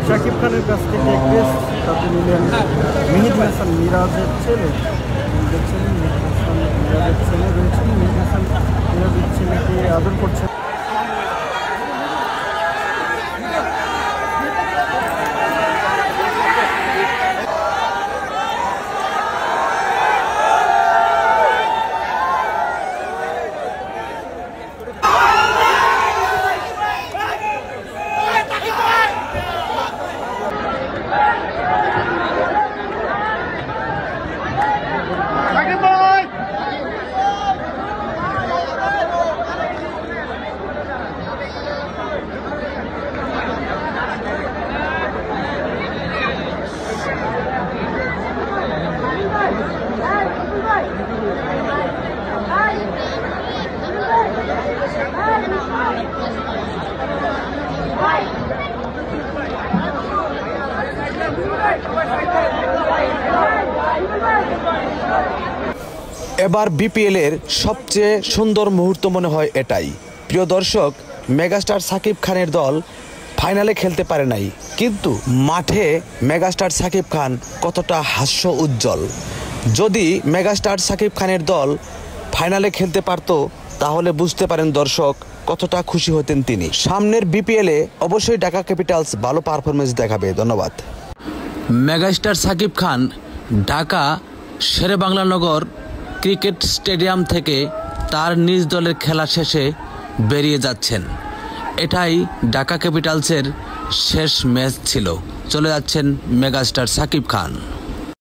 শাকিব খানের কাছ থেকে তাতে নিলেন মেহেদী হাসান মিরাজের ছেলে। দেখছেন মেহেদী হাসান মিরাজের ছেলে রয়েছেন, মেহেদী হাসান মিরাজের ছেলেকে আদর করছেন। এবার বিপিএল এর সবচেয়ে সুন্দর মুহূর্ত মনে হয় এটাই। প্রিয় দর্শক, মেগাস্টার সাকিব খানের দল ফাইনালে খেলতে পারে নাই, কিন্তু মাঠে মেগাস্টার সাকিব খান কতটা হাস্য উজ্জ্বল। যদি মেগাস্টার সাকিব খানের দল ফাইনালে খেলতে পারত তাহলে বুঝতে পারেন দর্শক কতটা খুশি হতেন তিনি। সামনের বিপিএলে অবশ্যই ঢাকা ক্যাপিটালস ভালো পারফরমেন্স দেখাবে। ধন্যবাদ। মেগাস্টার সাকিব খান ঢাকা শেরেবাংলা নগর ক্রিকেট স্টেডিয়াম থেকে তার নিজ দলের খেলা শেষে বেরিয়ে যাচ্ছেন। এটাই ঢাকা ক্যাপিটালসের শেষ ম্যাচ ছিল। চলে যাচ্ছেন মেগাস্টার সাকিব খান।